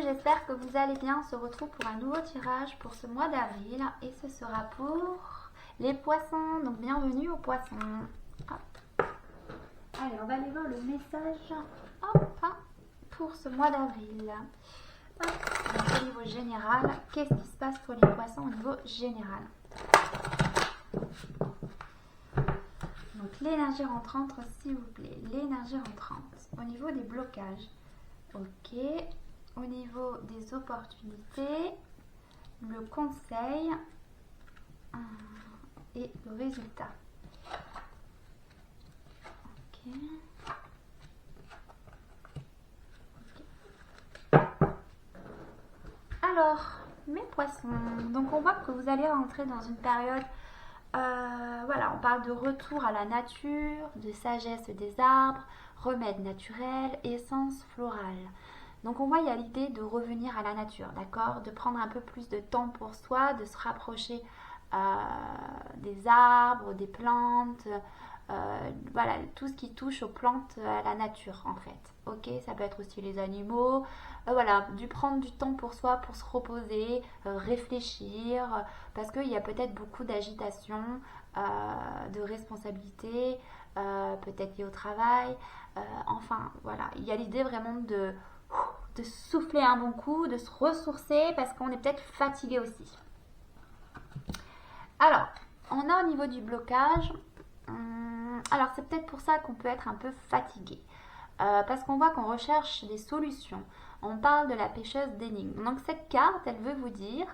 j'espère que vous allez bien. On se retrouve pour un nouveau tirage pour ce mois d'avril et ce sera pour les poissons. Donc bienvenue aux poissons. Hop. Allez, on va aller voir le message pour ce mois d'avril. Au niveau général, qu'est-ce qui se passe pour les poissons au niveau général? Donc l'énergie rentrante, s'il vous plaît. L'énergie rentrante. Au niveau des blocages. Ok. Au niveau des opportunités, le conseil et le résultat. Ok. Alors, mes poissons, donc on voit que vous allez rentrer dans une période, voilà, on parle de retour à la nature, de sagesse des arbres, remèdes naturels, essence florale. Donc on voit il y a l'idée de revenir à la nature, d'accord, de prendre un peu plus de temps pour soi, de se rapprocher des arbres, des plantes, voilà, tout ce qui touche aux plantes, à la nature en fait. Ok, ça peut être aussi les animaux, voilà, prendre du temps pour soi, pour se reposer, réfléchir, parce qu'il y a peut-être beaucoup d'agitation, de responsabilité, peut-être liées au travail, enfin voilà, il y a l'idée vraiment de souffler un bon coup, de se ressourcer, parce qu'on est peut-être fatigué aussi. Alors, on a au niveau du blocage, alors c'est peut-être pour ça qu'on peut être un peu fatigué. Parce qu'on voit qu'on recherche des solutions. On parle de la pêcheuse d'énigmes. Donc cette carte, elle veut vous dire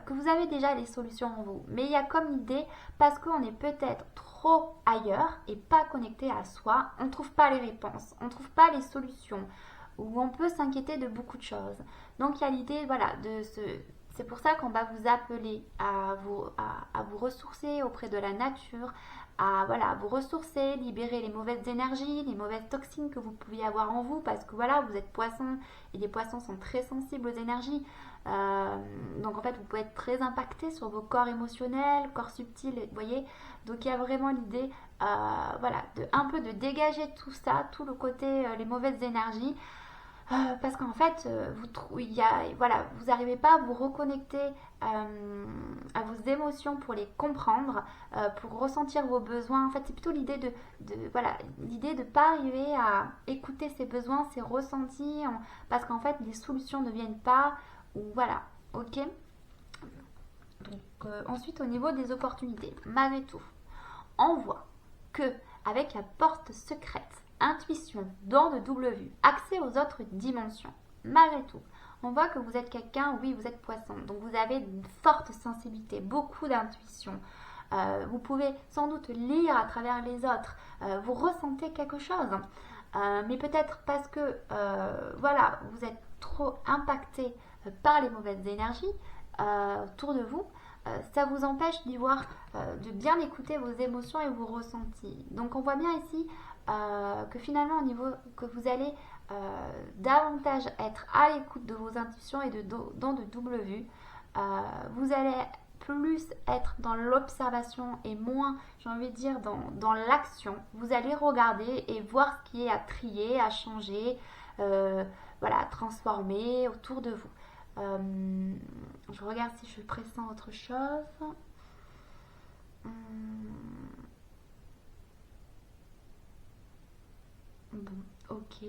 que vous avez déjà les solutions en vous. Mais il y a comme l'idée, parce qu'on est peut-être trop ailleurs et pas connecté à soi, on ne trouve pas les réponses, on ne trouve pas les solutions, ou on peut s'inquiéter de beaucoup de choses. Donc il y a l'idée, voilà, c'est pour ça qu'on va vous appeler à vous ressourcer auprès de la nature, à voilà, vous ressourcer, libérer les mauvaises énergies, les mauvaises toxines que vous pouviez avoir en vous, parce que voilà, vous êtes poisson et les poissons sont très sensibles aux énergies. Donc en fait, vous pouvez être très impacté sur vos corps émotionnels, corps subtils, vous voyez. Donc il y a vraiment l'idée, voilà, un peu de dégager tout ça, tout le côté, les mauvaises énergies. Parce qu'en fait, voilà, vous n'arrivez pas à vous reconnecter à vos émotions pour les comprendre, pour ressentir vos besoins. En fait, c'est plutôt l'idée voilà, l'idée de ne pas arriver à écouter ses besoins, ses ressentis, parce qu'en fait, les solutions ne viennent pas. Ou voilà, ok. Donc ensuite, au niveau des opportunités, malgré tout, on voit que avec la porte secrète, intuition, don de double vue, accès aux autres dimensions, malgré tout, on voit que vous êtes quelqu'un, oui, vous êtes poisson, donc vous avez une forte sensibilité, beaucoup d'intuition. Vous pouvez sans doute lire à travers les autres, vous ressentez quelque chose, mais peut-être parce que voilà, vous êtes trop impacté par les mauvaises énergies autour de vous. Ça vous empêche d'y voir, de bien écouter vos émotions et vos ressentis. Donc on voit bien ici que finalement au niveau que vous allez davantage être à l'écoute de vos intuitions et dans de double vue, vous allez plus être dans l'observation et moins, j'ai envie de dire, dans l'action. Vous allez regarder et voir ce qui est à trier, à changer, voilà, à transformer autour de vous. Je regarde si je pressens autre chose. Bon, ok.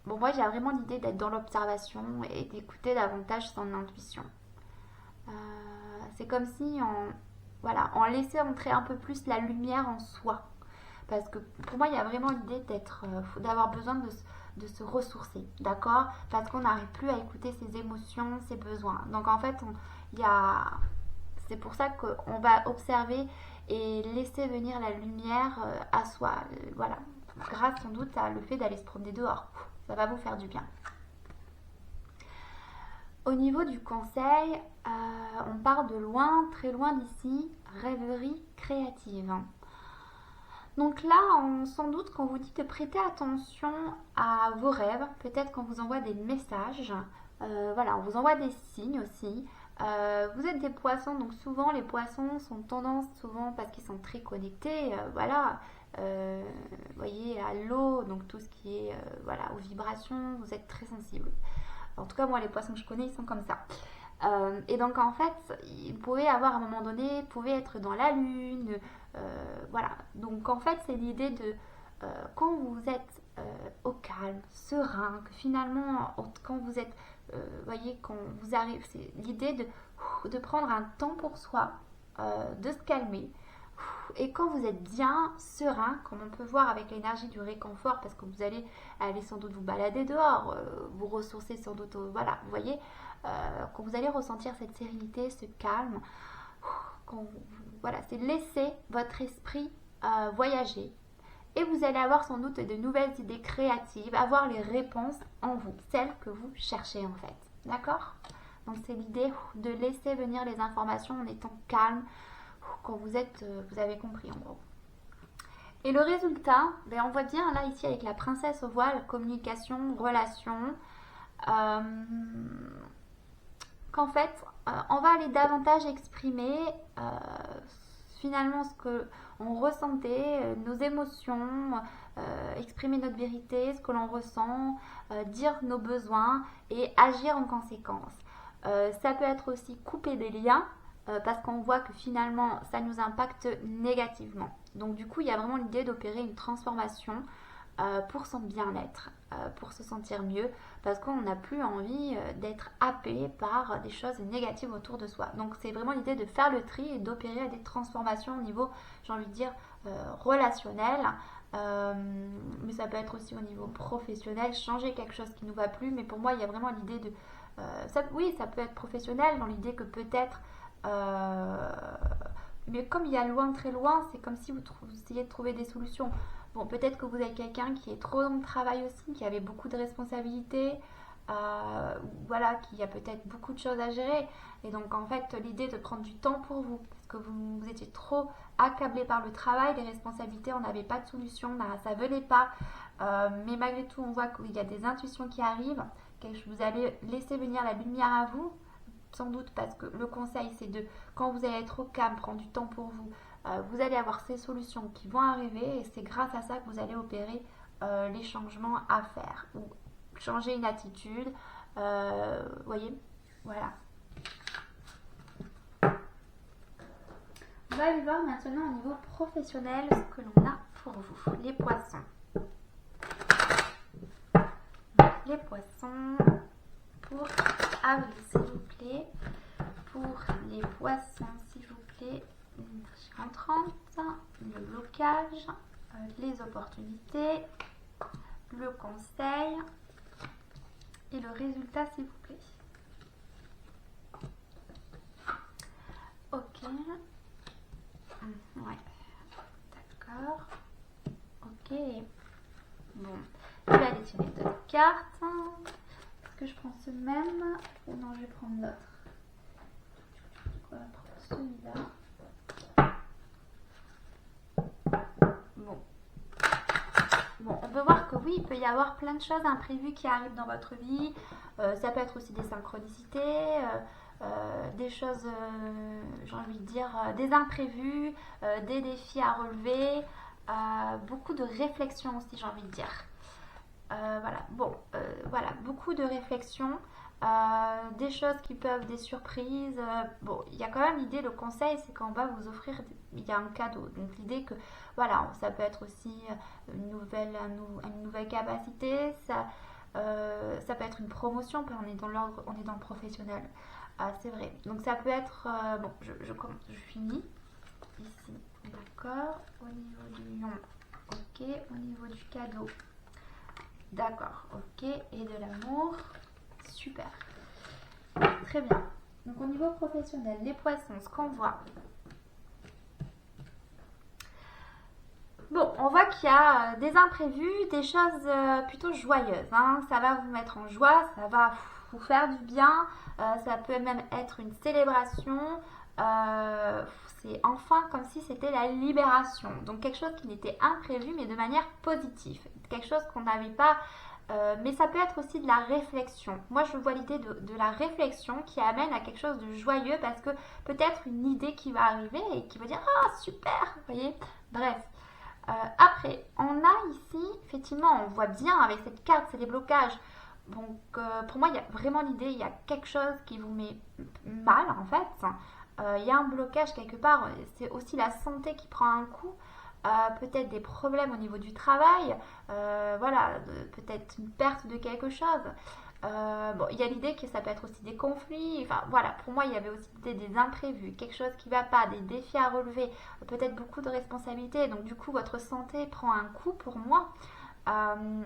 Bon, moi j'ai vraiment l'idée d'être dans l'observation et d'écouter davantage son intuition. C'est comme si voilà, on laissait entrer un peu plus la lumière en soi. Parce que pour moi, il y a vraiment l'idée d'avoir besoin de se ressourcer, d'accord? Parce qu'on n'arrive plus à écouter ses émotions, ses besoins. Donc en fait, c'est pour ça qu'on va observer et laisser venir la lumière à soi. Voilà, grâce sans doute à le fait d'aller se promener dehors. Ça va vous faire du bien. Au niveau du conseil, on part de loin, très loin d'ici, rêverie créative. Donc là, sans doute qu'on vous dit de prêter attention à vos rêves, peut-être qu'on vous envoie des messages, voilà, on vous envoie des signes aussi. Vous êtes des poissons, donc souvent les poissons sont tendance, souvent parce qu'ils sont très connectés, voilà, voyez, à l'eau, donc tout ce qui est voilà, aux vibrations, vous êtes très sensible. En tout cas, moi, les poissons que je connais, ils sont comme ça. Et donc, en fait, vous pouvez avoir à un moment donné, vous pouvez être dans la lune, voilà. Donc, en fait, c'est l'idée de quand vous êtes au calme, serein, que finalement, quand vous êtes, voyez, quand vous arrivez, c'est l'idée de prendre un temps pour soi, de se calmer. Et quand vous êtes bien serein, comme on peut voir avec l'énergie du réconfort, parce que vous allez aller sans doute vous balader dehors, vous ressourcer sans doute, voilà, vous voyez, quand vous allez ressentir cette sérénité, ce calme, voilà, c'est laisser votre esprit voyager. Et vous allez avoir sans doute de nouvelles idées créatives, avoir les réponses en vous, celles que vous cherchez en fait. D'accord? Donc c'est l'idée de laisser venir les informations en étant calme, quand vous êtes, vous avez compris en gros. Et le résultat, ben on voit bien là ici avec la princesse au voile, communication, relation, qu'en fait on va aller davantage exprimer finalement ce que on ressentait, nos émotions, exprimer notre vérité, ce que l'on ressent, dire nos besoins et agir en conséquence. Ça peut être aussi couper des liens parce qu'on voit que finalement ça nous impacte négativement. Donc du coup il y a vraiment l'idée d'opérer une transformation pour son bien-être, pour se sentir mieux, parce qu'on n'a plus envie d'être happé par des choses négatives autour de soi. Donc c'est vraiment l'idée de faire le tri et d'opérer des transformations au niveau, j'ai envie de dire, relationnel, mais ça peut être aussi au niveau professionnel, changer quelque chose qui ne nous va plus, mais pour moi il y a vraiment l'idée de... oui, ça peut être professionnel dans l'idée que peut-être... mais comme il y a loin, très loin, c'est comme si vous essayez de trouver des solutions. Bon, peut-être que vous avez quelqu'un qui est trop dans le travail aussi, qui avait beaucoup de responsabilités, voilà, qui a peut-être beaucoup de choses à gérer. Et donc, en fait, l'idée de prendre du temps pour vous, parce que vous étiez trop accablé par le travail, les responsabilités, on n'avait pas de solution, ça venait pas. Mais malgré tout, on voit qu'il y a des intuitions qui arrivent, que vous allez laisser venir la lumière à vous, sans doute parce que le conseil, c'est de, quand vous allez être au calme, prendre du temps pour vous, vous allez avoir ces solutions qui vont arriver et c'est grâce à ça que vous allez opérer les changements à faire ou changer une attitude. Voyez, voilà. On va aller voir maintenant au niveau professionnel ce que l'on a pour vous, les poissons. Les poissons, pour avril s'il vous plaît, pour les poissons s'il vous plaît, l'énergie rentrante, le blocage, les opportunités, le conseil et le résultat s'il vous plaît. Ok. Ouais. D'accord. Ok. Bon. Je vais aller tirer d'autres cartes. Est-ce que je prends ce même ou non je vais prendre l'autre? On va prendre celui-là. Bon. Bon, on peut voir que oui, il peut y avoir plein de choses imprévues qui arrivent dans votre vie. Ça peut être aussi des synchronicités, des choses, j'ai envie de dire, des imprévus, des défis à relever, beaucoup de réflexion aussi, j'ai envie de dire. Voilà, bon, voilà, beaucoup de réflexion, des choses qui peuvent, des surprises. Bon, il y a quand même l'idée, le conseil, c'est qu'on va vous offrir, il y a un cadeau. Donc l'idée que, voilà, ça peut être aussi une nouvelle capacité, ça peut être une promotion, on est dans l'ordre, on est dans le professionnel. C'est vrai. Donc ça peut être, bon, je finis ici, d'accord, au niveau du lion, ok, au niveau du cadeau. D'accord, ok, et de l'amour, super, très bien. Donc au niveau professionnel, les poissons, ce qu'on voit. Bon, on voit qu'il y a des imprévus, des choses plutôt joyeuses. Hein. Ça va vous mettre en joie, ça va vous faire du bien, ça peut même être une célébration. C'est enfin comme si c'était la libération. Donc quelque chose qui n'était imprévu mais de manière positive. Quelque chose qu'on n'avait pas... mais ça peut être aussi de la réflexion. Moi je vois l'idée de la réflexion qui amène à quelque chose de joyeux parce que peut-être une idée qui va arriver et qui va dire « Ah super !» Vous voyez. Bref. Après, on a ici, effectivement, on voit bien avec cette carte, c'est les blocages. Donc, pour moi, il y a vraiment l'idée, il y a quelque chose qui vous met mal, en fait. Il y a un blocage quelque part. C'est aussi la santé qui prend un coup. Peut-être des problèmes au niveau du travail. Voilà, peut-être une perte de quelque chose. Bon, il y a l'idée que ça peut être aussi des conflits. Enfin, voilà, pour moi, il y avait aussi l'idée des imprévus, quelque chose qui ne va pas, des défis à relever, peut-être beaucoup de responsabilités. Donc, du coup, votre santé prend un coup pour moi. Euh,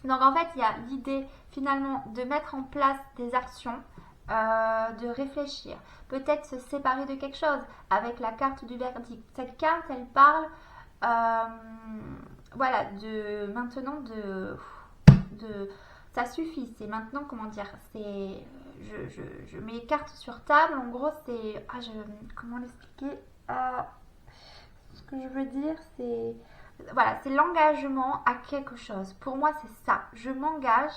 donc, en fait, il y a l'idée finalement de mettre en place des actions, de réfléchir, peut-être se séparer de quelque chose avec la carte du verdict. Cette carte, elle parle, euh, voilà, de maintenant de ça suffit, c'est maintenant, comment dire, c'est, je mets les cartes sur table, en gros, c'est, comment l'expliquer, ce que je veux dire, c'est, voilà, c'est l'engagement à quelque chose. Pour moi, c'est ça, je m'engage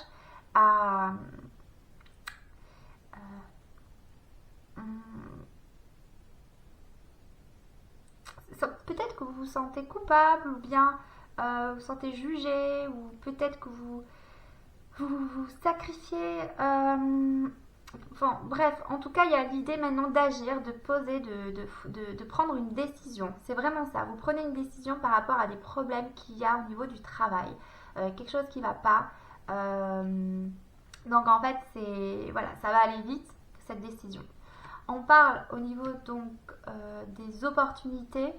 à, hum, peut-être que vous vous sentez coupable, ou bien vous vous sentez jugé, ou peut-être que vous sacrifiez. Enfin, bref, en tout cas, il y a l'idée maintenant d'agir, de poser, de prendre une décision. C'est vraiment ça. Vous prenez une décision par rapport à des problèmes qu'il y a au niveau du travail. Quelque chose qui ne va pas. Donc, en fait, c'est, voilà, ça va aller vite, cette décision. On parle au niveau donc des opportunités.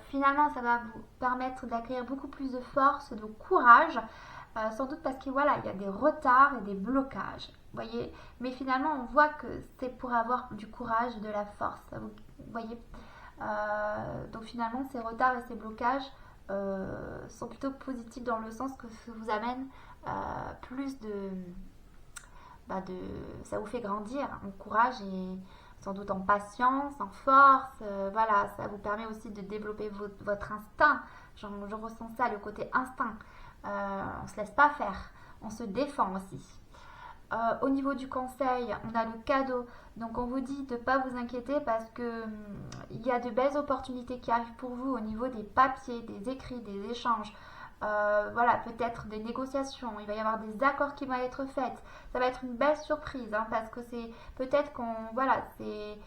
Finalement, ça va vous permettre d'acquérir beaucoup plus de force, de courage, sans doute parce que voilà, il y a des retards et des blocages. Vous voyez, mais finalement, on voit que c'est pour avoir du courage et de la force. Vous voyez, donc finalement, ces retards et ces blocages sont plutôt positifs dans le sens que ça vous amène plus de, ça vous fait grandir en courage et sans doute en patience, en force. Voilà, ça vous permet aussi de développer votre instinct. Je ressens ça, le côté instinct. On ne se laisse pas faire, on se défend aussi. Au niveau du conseil, on a le cadeau. Donc on vous dit de ne pas vous inquiéter parce que il y a de belles opportunités qui arrivent pour vous au niveau des papiers, des écrits, des échanges. Voilà, peut-être des négociations, il va y avoir des accords qui vont être faits. Ça va être une belle surprise hein, parce que c'est peut-être qu'on, voilà, c'est,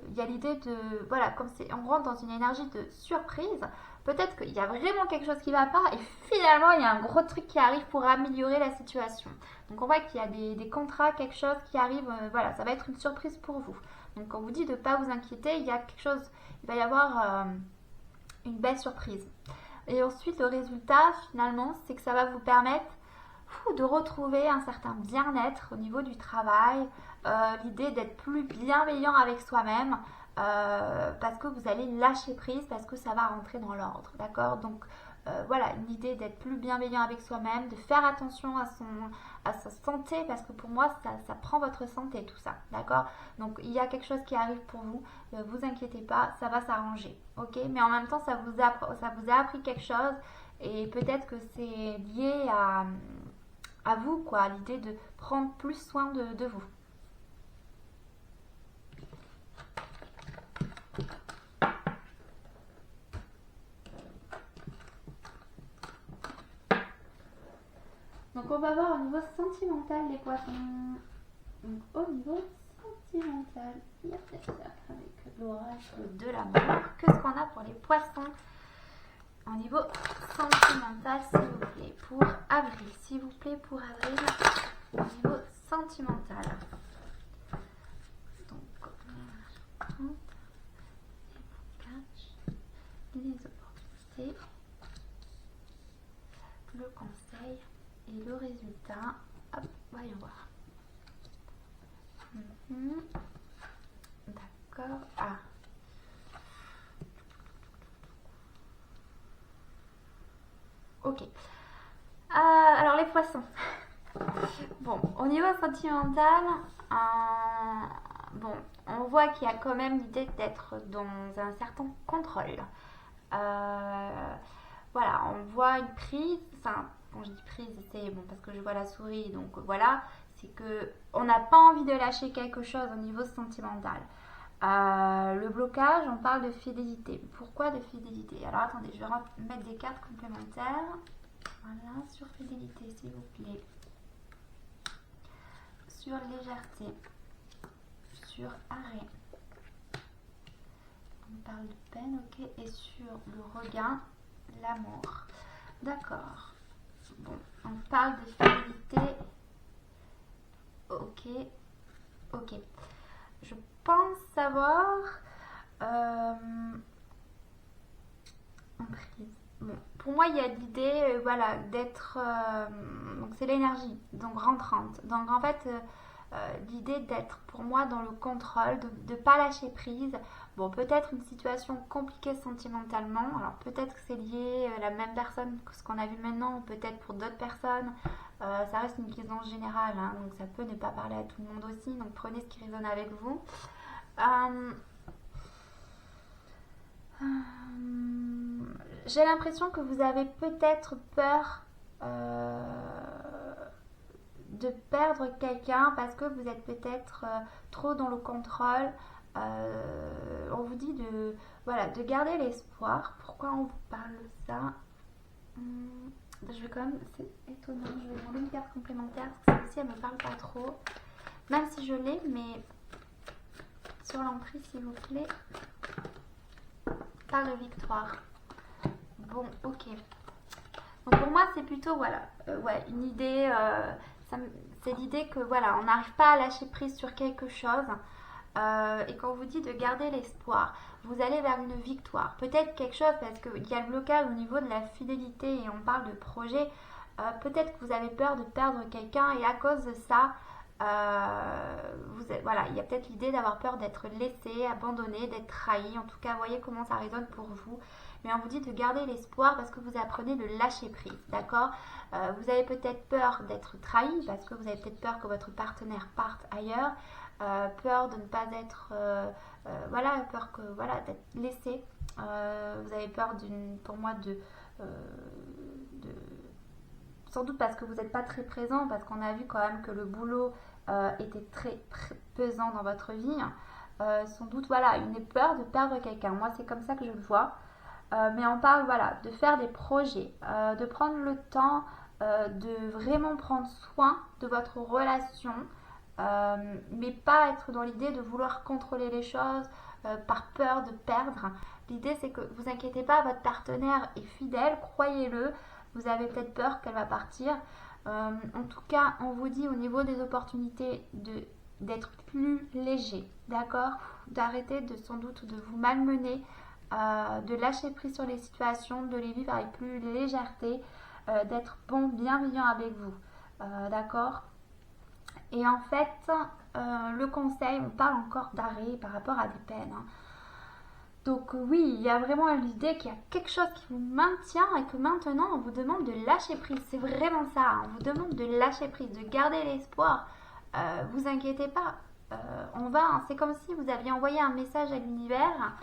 il y a l'idée de, voilà, comme c'est, on rentre dans une énergie de surprise. Peut-être qu'il y a vraiment quelque chose qui ne va pas et finalement il y a un gros truc qui arrive pour améliorer la situation. Donc on voit qu'il y a des contrats, quelque chose qui arrive, voilà, ça va être une surprise pour vous. Donc on vous dit de ne pas vous inquiéter, il y a quelque chose, il va y avoir une belle surprise. Et ensuite, le résultat, finalement, c'est que ça va vous permettre de retrouver un certain bien-être au niveau du travail, l'idée d'être plus bienveillant avec soi-même, parce que vous allez lâcher prise, parce que ça va rentrer dans l'ordre, d'accord. Donc, voilà, une idée d'être plus bienveillant avec soi-même, de faire attention à sa santé, parce que pour moi, ça prend votre santé, tout ça, d'accord. Donc, il y a quelque chose qui arrive pour vous, vous inquiétez pas, ça va s'arranger, ok. Mais en même temps, ça vous a appris quelque chose, et peut-être que c'est lié à vous, quoi, l'idée de prendre plus soin de vous. Donc on va voir au niveau sentimental les poissons. Donc au niveau sentimental, avec l'orage de l'amour, qu'est-ce qu'on a pour les poissons au niveau sentimental, s'il vous plaît, pour avril, s'il vous plaît, pour avril, au niveau sentimental. Donc, les opportunités, le conseil et le résultat. Hop, voyons voir. D'accord. Ah. Ok. Alors les poissons. Bon, au niveau sentimental, bon, on voit qu'il y a quand même l'idée d'être dans un certain contrôle. Voilà, on voit une prise. Enfin, quand je dis prise, c'est bon parce que je vois la souris, donc voilà, c'est que on n'a pas envie de lâcher quelque chose au niveau sentimental. Le blocage, on parle de fidélité. Pourquoi de fidélité? Alors attendez, je vais mettre des cartes complémentaires. Voilà, sur fidélité, s'il vous plaît. Sur légèreté. Sur arrêt. On parle de peine, ok. Et sur le regain, l'amour. D'accord. Bon, on parle de fidélité. Ok. Ok. Je pense savoir. Emprise. Bon, pour moi, il y a l'idée, voilà, d'être. Donc, c'est l'énergie, donc rentrante. Donc, en fait, l'idée d'être pour moi dans le contrôle, de ne pas lâcher prise. Bon, peut-être une situation compliquée sentimentalement. Alors, peut-être que c'est lié à la même personne que ce qu'on a vu maintenant, ou peut-être pour d'autres personnes. Ça reste une question générale, hein, donc ça peut ne pas parler à tout le monde aussi. Donc, prenez ce qui résonne avec vous. J'ai l'impression que vous avez peut-être peur de perdre quelqu'un parce que vous êtes peut-être trop dans le contrôle. On vous dit de, voilà, de garder l'espoir. Pourquoi on vous parle de ça? Je vais quand même, c'est étonnant, je vais demander une carte complémentaire parce que celle-ci elle me parle pas trop. Même si je l'ai, mais sur l'emprise s'il vous plaît. Parle de victoire. Bon, ok. Donc pour moi c'est plutôt, voilà, ouais, une idée, c'est l'idée que voilà, on n'arrive pas à lâcher prise sur quelque chose. Et quand on vous dit de garder l'espoir, vous allez vers une victoire. Peut-être quelque chose parce qu'il y a le blocage au niveau de la fidélité et on parle de projet. Peut-être que vous avez peur de perdre quelqu'un et à cause de ça, voilà, il y a peut-être l'idée d'avoir peur d'être laissé, abandonné, d'être trahi. En tout cas, voyez comment ça résonne pour vous. Mais on vous dit de garder l'espoir parce que vous apprenez de lâcher prise, d'accord? Vous avez peut-être peur d'être trahi parce que vous avez peut-être peur que votre partenaire parte ailleurs. Peur de ne pas être, voilà, peur que, voilà, d'être laissé. Vous avez peur pour moi sans doute parce que vous n'êtes pas très présent, parce qu'on a vu quand même que le boulot était très pesant dans votre vie. Sans doute, voilà, une peur de perdre quelqu'un. Moi, c'est comme ça que je le vois. Mais on parle, voilà, de faire des projets, de prendre le temps de vraiment prendre soin de votre relation. Mais pas être dans l'idée de vouloir contrôler les choses par peur de perdre. L'idée c'est que vous inquiétez pas, votre partenaire est fidèle, croyez-le. Vous avez peut-être peur qu'elle va partir. En tout cas, on vous dit au niveau des opportunités d'être plus léger, d'accord? D'arrêter sans doute de vous malmener, de lâcher prise sur les situations, de les vivre avec plus légèreté, d'être bon, bienveillant avec vous, d'accord? Et en fait, le conseil, on parle encore d'arrêt par rapport à des peines. Hein. Donc oui, il y a vraiment l'idée qu'il y a quelque chose qui vous maintient et que maintenant on vous demande de lâcher prise. C'est vraiment ça, hein. On vous demande de lâcher prise, de garder l'espoir. Vous inquiétez pas, on va, hein. C'est comme si vous aviez envoyé un message à l'univers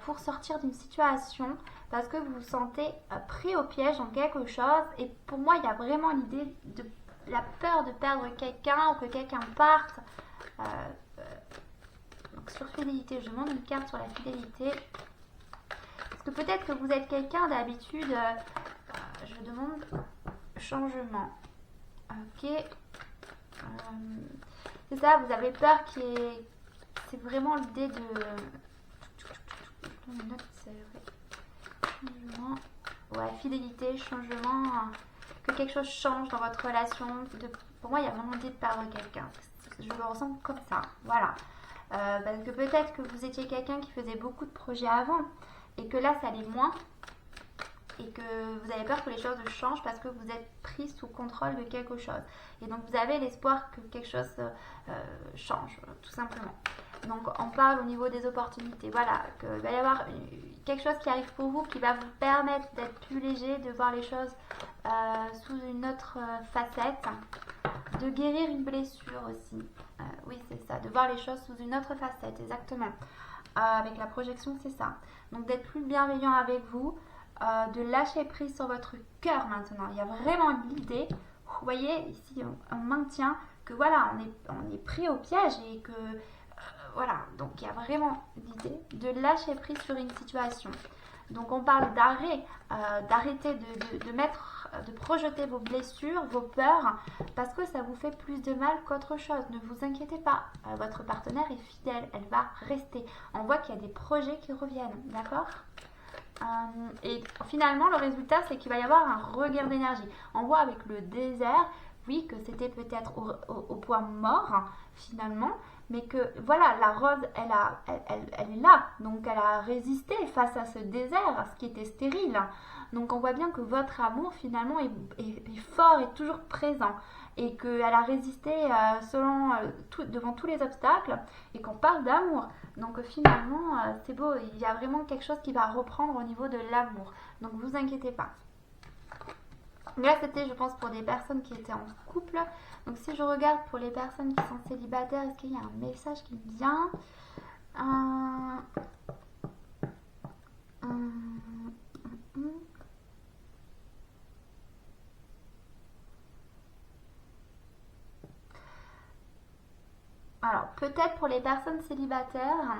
pour sortir d'une situation parce que vous vous sentez pris au piège dans quelque chose. Et pour moi, il y a vraiment l'idée de la peur de perdre quelqu'un ou que quelqu'un parte. Donc sur fidélité, je demande une carte sur la fidélité. Parce que peut-être que vous êtes quelqu'un d'habitude, je demande changement. Ok. C'est ça, vous avez peur c'est vraiment l'idée de... Changement. Ouais, fidélité, changement... que quelque chose change dans votre relation. Pour moi, il y a vraiment l'idée de perdre quelqu'un. Je le ressens comme ça. Voilà. Parce que peut-être que vous étiez quelqu'un qui faisait beaucoup de projets avant et que là, ça allait moins. Et que vous avez peur que les choses changent parce que vous êtes pris sous contrôle de quelque chose. Et donc, vous avez l'espoir que quelque chose change, tout simplement. Donc, on parle au niveau des opportunités. Voilà, qu'il va y avoir quelque chose qui arrive pour vous qui va vous permettre d'être plus léger, de voir les choses sous une autre facette, de guérir une blessure aussi. Oui, c'est ça, de voir les choses sous une autre facette, exactement. Avec la projection, c'est ça. Donc, d'être plus bienveillant avec vous, de lâcher prise sur votre cœur maintenant. Il y a vraiment l'idée, vous voyez, ici, on maintient que voilà, on est pris au piège et que voilà, donc il y a vraiment l'idée de lâcher prise sur une situation. Donc on parle d'arrêt, d'arrêter de mettre, de projeter vos blessures, vos peurs, parce que ça vous fait plus de mal qu'autre chose. Ne vous inquiétez pas, votre partenaire est fidèle, elle va rester. On voit qu'il y a des projets qui reviennent, d'accord? Et finalement, le résultat, c'est qu'il va y avoir un regain d'énergie. On voit avec le désert, oui, que c'était peut-être au point mort, hein, finalement, mais que voilà, la rose, elle est là, donc elle a résisté face à ce désert, à ce qui était stérile. Donc on voit bien que votre amour, finalement, est fort et toujours présent, et qu'elle a résisté devant tous les obstacles, et qu'on parle d'amour. Donc finalement, c'est beau, il y a vraiment quelque chose qui va reprendre au niveau de l'amour. Donc vous inquiétez pas. Là, c'était, je pense, pour des personnes qui étaient en couple. Donc si je regarde pour les personnes qui sont célibataires, est-ce qu'il y a un message qui me vient? Alors, peut-être pour les personnes célibataires,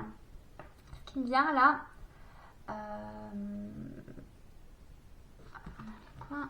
ce qui me vient là, quoi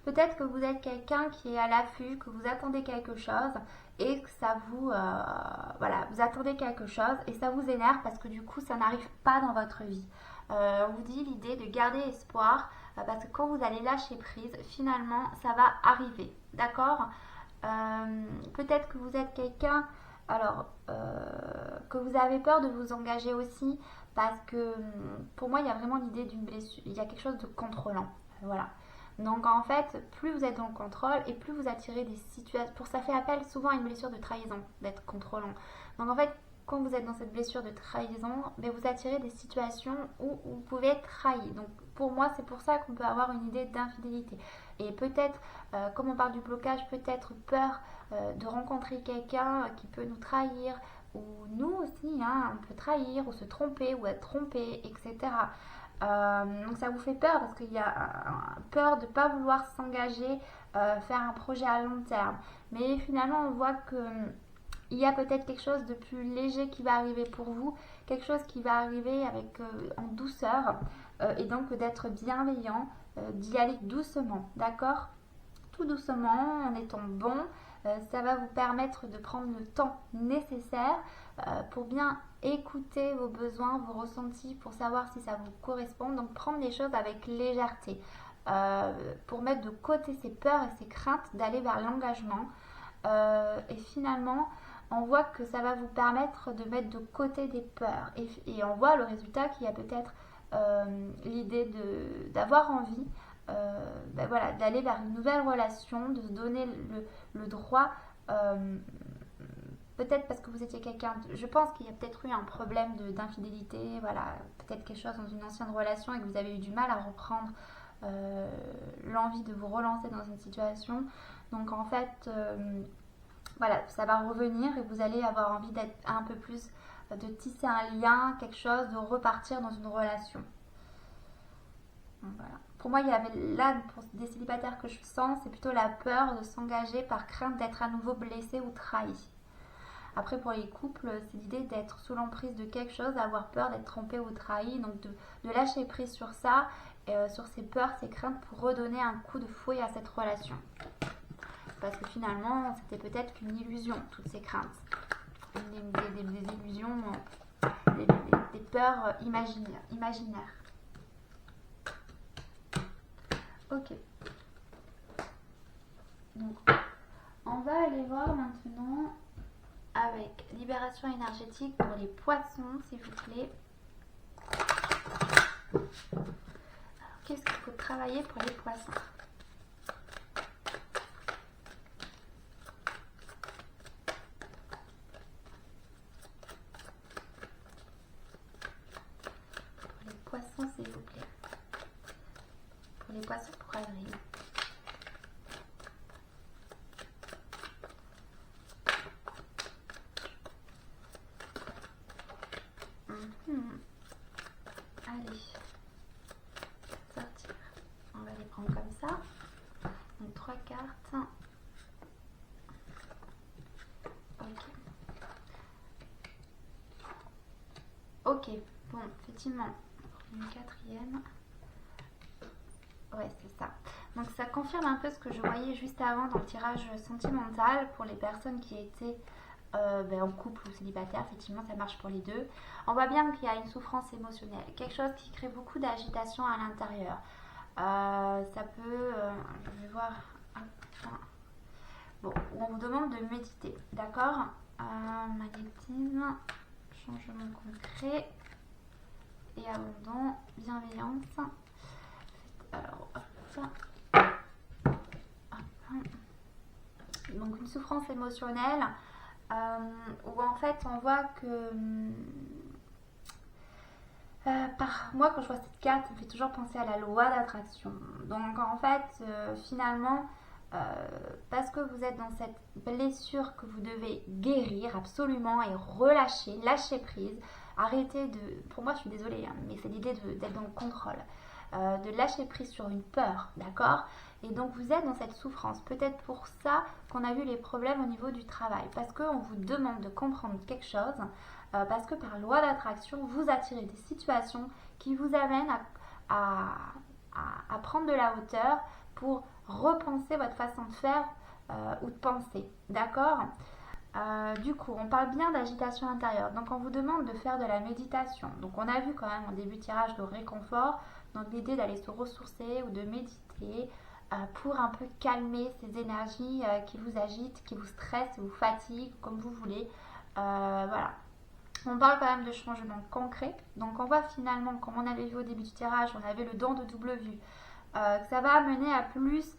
peut-être que vous êtes quelqu'un qui est à l'affût, que vous attendez quelque chose et que ça vous... voilà, vous attendez quelque chose et ça vous énerve parce que du coup, ça n'arrive pas dans votre vie. On vous dit l'idée de garder espoir parce que quand vous allez lâcher prise, finalement, ça va arriver. D'accord? Peut-être que vous êtes quelqu'un... Alors, que vous avez peur de vous engager aussi parce que pour moi, il y a vraiment l'idée d'une blessure. Il y a quelque chose de contrôlant. Voilà. Donc en fait, plus vous êtes dans le contrôle et plus vous attirez des situations. Pour ça fait appel souvent à une blessure de trahison, d'être contrôlant. Donc en fait, quand vous êtes dans cette blessure de trahison, ben vous attirez des situations où vous pouvez être trahi. Donc pour moi, c'est pour ça qu'on peut avoir une idée d'infidélité. Et peut-être, comme on parle du blocage, peut-être peur de rencontrer quelqu'un qui peut nous trahir, ou nous aussi, hein, on peut trahir, ou se tromper, ou être trompé, etc. Donc ça vous fait peur parce qu'il y a peur de ne pas vouloir s'engager, faire un projet à long terme. Mais finalement, on voit que il y a peut-être quelque chose de plus léger qui va arriver pour vous, quelque chose qui va arriver avec en douceur, et donc d'être bienveillant, d'y aller doucement, d'accord? Tout doucement, en étant bon, ça va vous permettre de prendre le temps nécessaire pour bien écouter vos besoins, vos ressentis, pour savoir si ça vous correspond. Donc prendre les choses avec légèreté, pour mettre de côté ses peurs et ses craintes, d'aller vers l'engagement. Et finalement, on voit que ça va vous permettre de mettre de côté des peurs. Et on voit le résultat qu'il y a peut-être l'idée d'avoir envie ben voilà, d'aller vers une nouvelle relation, de se donner le droit, peut-être parce que vous étiez quelqu'un, je pense qu'il y a peut-être eu un problème d'infidélité, voilà, peut-être quelque chose dans une ancienne relation et que vous avez eu du mal à reprendre l'envie de vous relancer dans une situation. Donc en fait, voilà, ça va revenir et vous allez avoir envie d'être un peu plus, de tisser un lien, quelque chose, de repartir dans une relation. Donc, voilà. Pour moi, il y avait là, pour des célibataires que je sens, c'est plutôt la peur de s'engager par crainte d'être à nouveau blessé ou trahi. Après, pour les couples, c'est l'idée d'être sous l'emprise de quelque chose, avoir peur d'être trompé ou trahi, donc de lâcher prise sur ça, sur ses peurs, ses craintes, pour redonner un coup de fouet à cette relation. Parce que finalement, c'était peut-être qu'une illusion, toutes ces craintes. Des illusions, des peurs imaginaires. Ok. Donc, on va aller voir maintenant avec libération énergétique pour les poissons, s'il vous plaît. Alors, qu'est-ce qu'il faut travailler pour les poissons? Pour les poissons, s'il vous plaît. Pour les poissons pour avril. Allez. carte. Ok. Ok, bon, effectivement, une quatrième. Ouais, c'est ça. Donc ça confirme un peu ce que je voyais juste avant dans le tirage sentimental pour les personnes qui étaient en couple ou célibataire. Effectivement, ça marche pour les deux. On voit bien qu'il y a une souffrance émotionnelle, quelque chose qui crée beaucoup d'agitation à l'intérieur. Ça peut, je vais voir, bon, on vous demande de méditer, d'accord? Magnétisme, changement concret et abondant, bienveillance. Alors, donc une souffrance émotionnelle où en fait on voit que moi quand je vois cette carte ça me fait toujours penser à la loi d'attraction. Donc en fait finalement parce que vous êtes dans cette blessure que vous devez guérir absolument et relâcher, lâcher prise, arrêter de... Pour moi je suis désolée hein, mais c'est l'idée d'être dans le contrôle. De lâcher prise sur une peur, d'accord? Et donc vous êtes dans cette souffrance. Peut-être pour ça qu'on a vu les problèmes au niveau du travail. Parce qu'on vous demande de comprendre quelque chose. Parce que par loi d'attraction, vous attirez des situations qui vous amènent à prendre de la hauteur pour repenser votre façon de faire ou de penser. D'accord? Du coup, on parle bien d'agitation intérieure. Donc, on vous demande de faire de la méditation. Donc, on a vu quand même en début de tirage le réconfort. Donc, l'idée d'aller se ressourcer ou de méditer pour un peu calmer ces énergies qui vous agitent, qui vous stressent, vous fatiguent, comme vous voulez. Voilà. On parle quand même de changements concrets. Donc, on voit finalement, comme on avait vu au début du tirage, on avait le don de double vue. Que ça va amener à plus.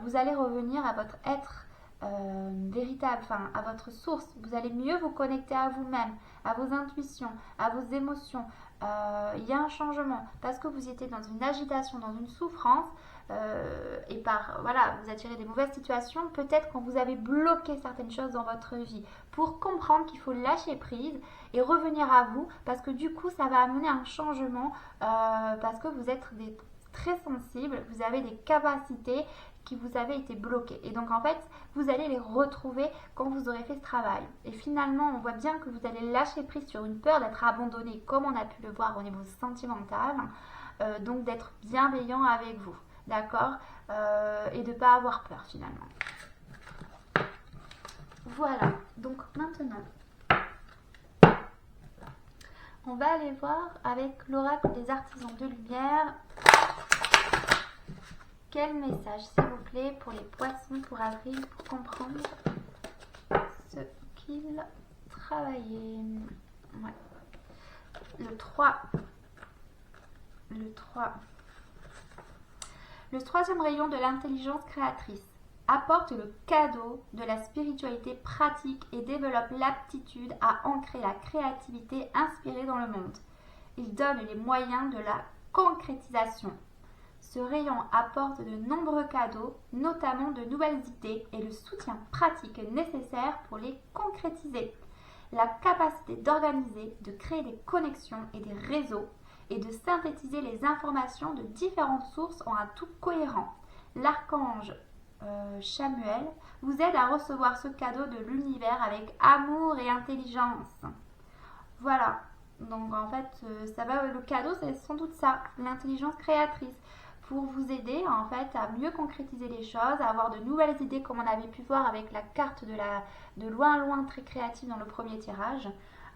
Vous allez revenir à votre être véritable, enfin à votre source. Vous allez mieux vous connecter à vous-même, à vos intuitions, à vos émotions. Il y a un changement parce que vous étiez dans une agitation, dans une souffrance et voilà, vous attirez des mauvaises situations. Peut-être qu'on vous avez bloqué certaines choses dans votre vie pour comprendre qu'il faut lâcher prise et revenir à vous parce que du coup ça va amener un changement parce que vous êtes très sensible, vous avez des capacités qui vous avaient été bloquées. Et donc en fait, vous allez les retrouver quand vous aurez fait ce travail. Et finalement, on voit bien que vous allez lâcher prise sur une peur d'être abandonné, comme on a pu le voir au niveau sentimental. Donc d'être bienveillant avec vous, d'accord? Et de ne pas avoir peur finalement. Voilà, donc maintenant, on va aller voir avec l'oracle des artisans de lumière. Quel message, s'il vous plaît, pour les poissons pour avril, pour comprendre ce qu'ils travaillaient. Ouais. Le 3. Le troisième rayon de l'intelligence créatrice apporte le cadeau de la spiritualité pratique et développe l'aptitude à ancrer la créativité inspirée dans le monde. Il donne les moyens de la concrétisation. Ce rayon apporte de nombreux cadeaux, notamment de nouvelles idées et le soutien pratique nécessaire pour les concrétiser. La capacité d'organiser, de créer des connexions et des réseaux et de synthétiser les informations de différentes sources en un tout cohérent. L'archange Chamuel vous aide à recevoir ce cadeau de l'univers avec amour et intelligence. Voilà, donc en fait, le cadeau c'est sans doute ça, l'intelligence créatrice. Pour vous aider en fait à mieux concrétiser les choses, à avoir de nouvelles idées comme on avait pu voir avec la carte de loin loin très créative dans le premier tirage.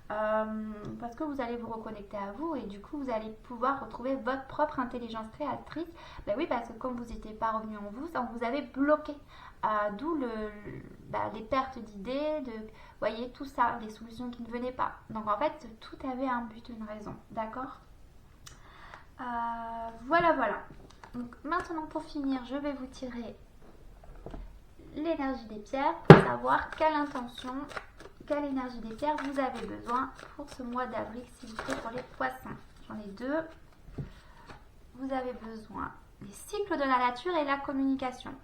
Parce que vous allez vous reconnecter à vous et du coup vous allez pouvoir retrouver votre propre intelligence créatrice. Ben oui, parce que comme vous n'étiez pas revenu en vous, ça vous avez bloqué. D'où les pertes d'idées, voyez tout ça, les solutions qui ne venaient pas. Donc en fait tout avait un but, une raison, d'accord? Voilà. Donc maintenant pour finir, je vais vous tirer l'énergie des pierres pour savoir quelle énergie des pierres vous avez besoin pour ce mois d'avril, s'il vous plaît, pour les poissons. J'en ai deux. Vous avez besoin des cycles de la nature et la communication.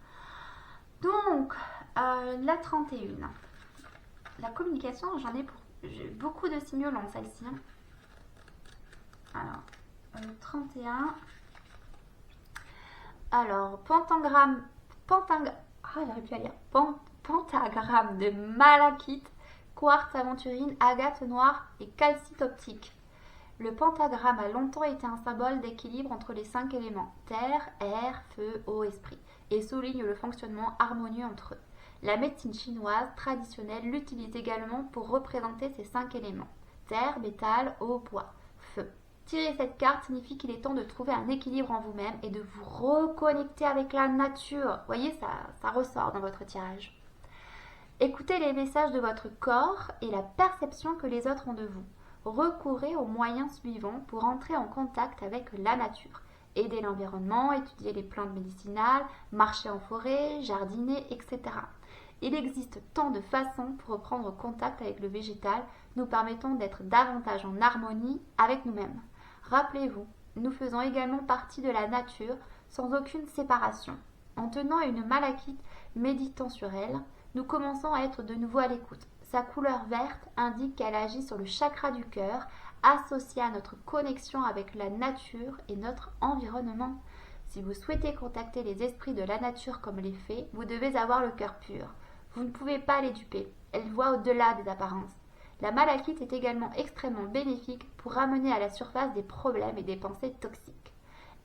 Donc, la 31. La communication, j'ai beaucoup de signalons, celle-ci. Alors, le 31. Alors, pentagramme j'arrive plus à lire. Pentagramme de malachite, quartz aventurine, agate noire et calcite optique. Le pentagramme a longtemps été un symbole d'équilibre entre les 5 éléments, terre, air, feu, eau, esprit, et souligne le fonctionnement harmonieux entre eux. La médecine chinoise traditionnelle l'utilise également pour représenter ces 5 éléments, terre, métal, eau, bois, feu. Tirer cette carte signifie qu'il est temps de trouver un équilibre en vous-même et de vous reconnecter avec la nature. Vous voyez, ça ressort dans votre tirage. Écoutez les messages de votre corps et la perception que les autres ont de vous. Recourez aux moyens suivants pour entrer en contact avec la nature. Aider l'environnement, étudier les plantes médicinales, marcher en forêt, jardiner, etc. Il existe tant de façons pour reprendre contact avec le végétal, nous permettant d'être davantage en harmonie avec nous-mêmes. Rappelez-vous, nous faisons également partie de la nature sans aucune séparation. En tenant une malachite, méditant sur elle, nous commençons à être de nouveau à l'écoute. Sa couleur verte indique qu'elle agit sur le chakra du cœur, associé à notre connexion avec la nature et notre environnement. Si vous souhaitez contacter les esprits de la nature comme les fées, vous devez avoir le cœur pur. Vous ne pouvez pas les duper. Elles voient au-delà des apparences. La malachite est également extrêmement bénéfique pour ramener à la surface des problèmes et des pensées toxiques.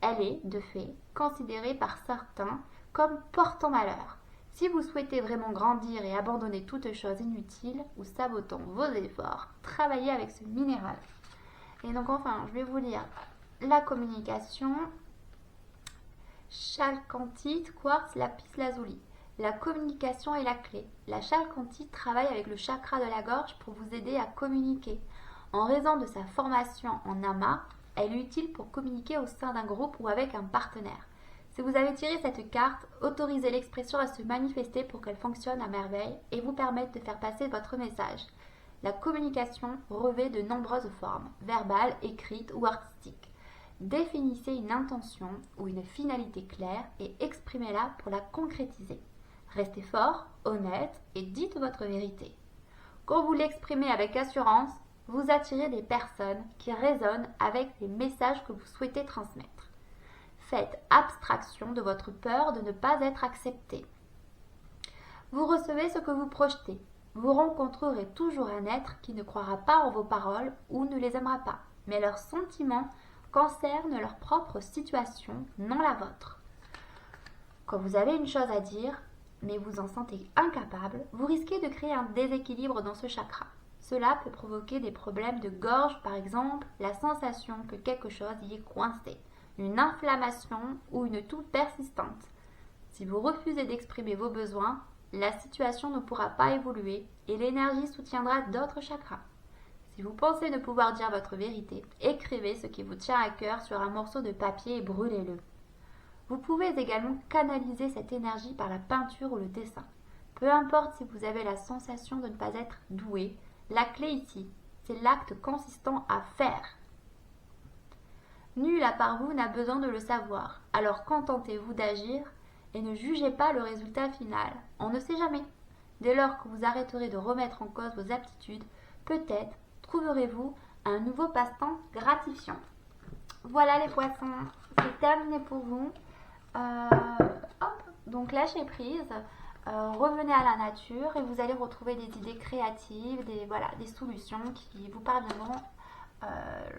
Elle est, de fait, considérée par certains comme portant malheur. Si vous souhaitez vraiment grandir et abandonner toute chose inutile ou sabotant vos efforts, travaillez avec ce minéral. Et donc enfin, je vais vous lire la communication, chalcantite, quartz, lapis lazuli. La communication est la clé. La chalcantite travaille avec le chakra de la gorge pour vous aider à communiquer. En raison de sa formation en amas, elle est utile pour communiquer au sein d'un groupe ou avec un partenaire. Si vous avez tiré cette carte, autorisez l'expression à se manifester pour qu'elle fonctionne à merveille et vous permette de faire passer votre message. La communication revêt de nombreuses formes, verbales, écrites ou artistiques. Définissez une intention ou une finalité claire et exprimez-la pour la concrétiser. Restez fort, honnête et dites votre vérité. Quand vous l'exprimez avec assurance, vous attirez des personnes qui résonnent avec les messages que vous souhaitez transmettre. Faites abstraction de votre peur de ne pas être accepté. Vous recevez ce que vous projetez. Vous rencontrerez toujours un être qui ne croira pas en vos paroles ou ne les aimera pas, mais leurs sentiments concernent leur propre situation, non la vôtre. Quand vous avez une chose à dire, mais vous en sentez incapable, vous risquez de créer un déséquilibre dans ce chakra. Cela peut provoquer des problèmes de gorge, par exemple, la sensation que quelque chose y est coincé, une inflammation ou une toux persistante. Si vous refusez d'exprimer vos besoins, la situation ne pourra pas évoluer et l'énergie soutiendra d'autres chakras. Si vous pensez ne pouvoir dire votre vérité, écrivez ce qui vous tient à cœur sur un morceau de papier et brûlez-le. Vous pouvez également canaliser cette énergie par la peinture ou le dessin. Peu importe si vous avez la sensation de ne pas être doué, la clé ici, c'est l'acte consistant à faire. Nul à part vous n'a besoin de le savoir, alors contentez-vous d'agir et ne jugez pas le résultat final. On ne sait jamais. Dès lors que vous arrêterez de remettre en cause vos aptitudes, peut-être trouverez-vous un nouveau passe-temps gratifiant. Voilà les poissons, c'est terminé pour vous. Donc lâchez prise, revenez à la nature et vous allez retrouver des idées créatives, des solutions qui vous parviendront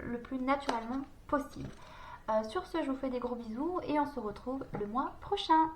le plus naturellement possible. Sur ce, je vous fais des gros bisous et on se retrouve le mois prochain.